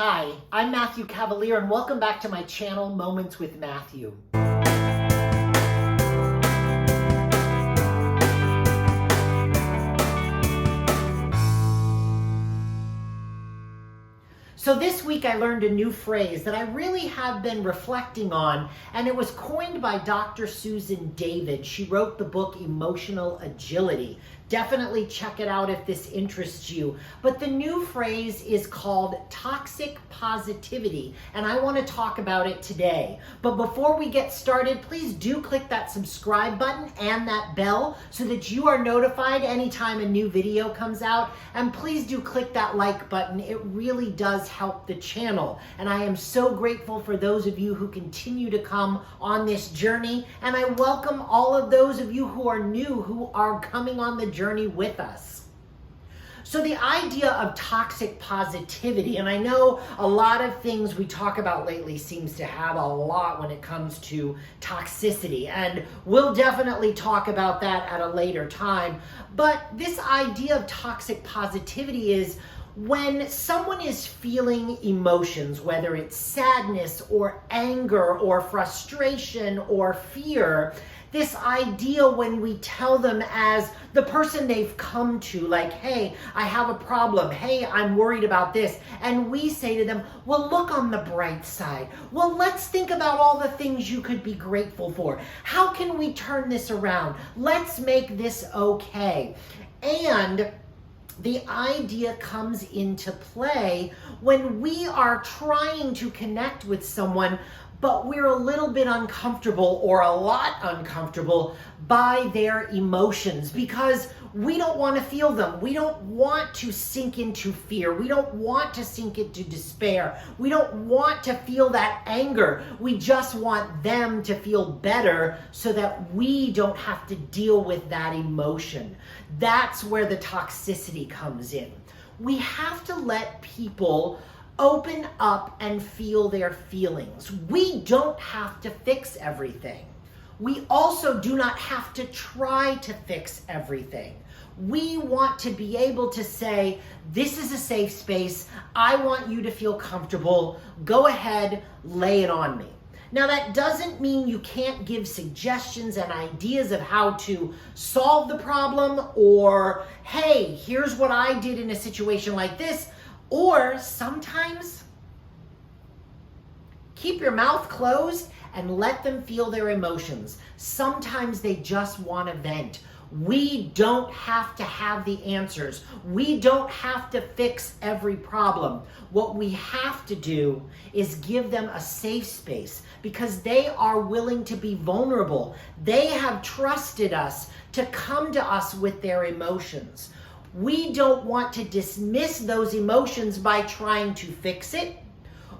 Hi, I'm Matthew Cavalier, and welcome back to my channel, Moments with Matthew. So this week I learned a new phrase that I really have been reflecting on, and it was coined by Dr. Susan David. She wrote the book Emotional Agility. Definitely check it out if this interests you. But the new phrase is called toxic positivity, and I want to talk about it today. But before we get started, please do click that subscribe button and that bell so that you are notified anytime a new video comes out. And please do click that like button. It really does help the channel. And I am so grateful for those of you who continue to come on this journey. And I welcome all of those of you who are new, who are coming on the journey with us. So the idea of toxic positivity, and I know a lot of things we talk about lately seems to have a lot when it comes to toxicity, and we'll definitely talk about that at a later time. But this idea of toxic positivity is when someone is feeling emotions, whether it's sadness or anger or frustration or fear, this idea when we tell them as the person they've come to, like, hey, I have a problem. Hey, I'm worried about this. And we say to them, well, look on the bright side. Well, let's think about all the things you could be grateful for. How can we turn this around? Let's make this okay. And the idea comes into play when we are trying to connect with someone, but we're a little bit uncomfortable or a lot uncomfortable by their emotions because we don't want to feel them. We don't want to sink into fear. We don't want to sink into despair. We don't want to feel that anger. We just want them to feel better so that we don't have to deal with that emotion. That's where the toxicity comes in. We have to let people open up and feel their feelings. We don't have to fix everything. We also do not have to try to fix everything. We want to be able to say, this is a safe space. I want you to feel comfortable. Go ahead, lay it on me. Now, that doesn't mean you can't give suggestions and ideas of how to solve the problem, or, hey, here's what I did in a situation like this. Or sometimes keep your mouth closed and let them feel their emotions. Sometimes they just want to vent. We don't have to have the answers. We don't have to fix every problem. What we have to do is give them a safe space because they are willing to be vulnerable. They have trusted us to come to us with their emotions. We don't want to dismiss those emotions by trying to fix it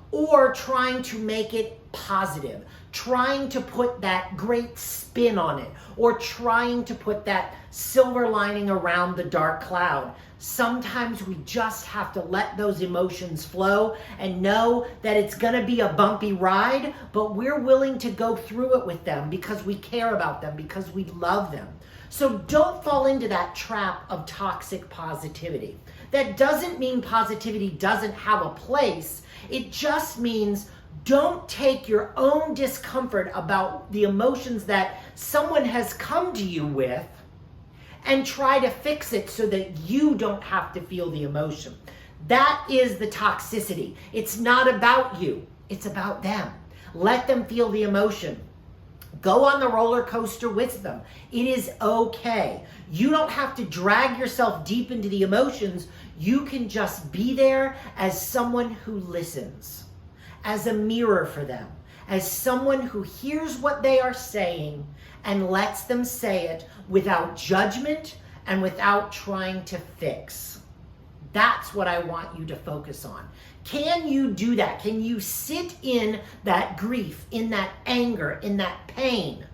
or trying to make it positive, trying to put that great spin on it, or trying to put that silver lining around the dark cloud. Sometimes we just have to let those emotions flow and know that it's going to be a bumpy ride, but we're willing to go through it with them because we care about them, because we love them. So don't fall into that trap of toxic positivity. That doesn't mean positivity doesn't have a place. It just means don't take your own discomfort about the emotions that someone has come to you with and try to fix it so that you don't have to feel the emotion. That is the toxicity. It's not about you. It's about them. Let them feel the emotion. Go on the roller coaster with them. It is okay. You don't have to drag yourself deep into the emotions. You can just be there as someone who listens, as a mirror for them, as someone who hears what they are saying and lets them say it without judgment and without trying to fix. That's what I want you to focus on. Can you do that? Can you sit in that grief, in that anger, in that pain?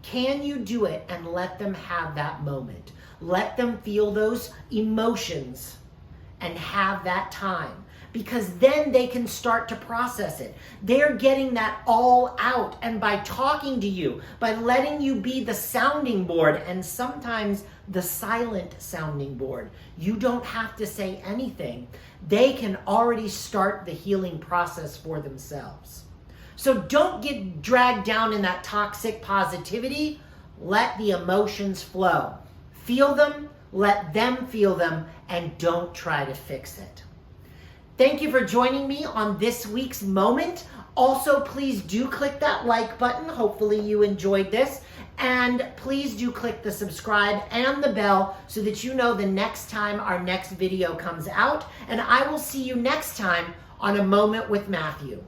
Can you do it and let them have that moment? Let them feel those emotions and have that time, because then they can start to process it. They're getting that all out. And by talking to you, by letting you be the sounding board, and sometimes the silent sounding board, you don't have to say anything. They can already start the healing process for themselves. So don't get dragged down in that toxic positivity. Let the emotions flow. Feel them, let them feel them, and don't try to fix it. Thank you for joining me on this week's moment. Also, please do click that like button. Hopefully you enjoyed this. And please do click the subscribe and the bell so that you know the next time our next video comes out. And I will see you next time on A Moment with Matthew.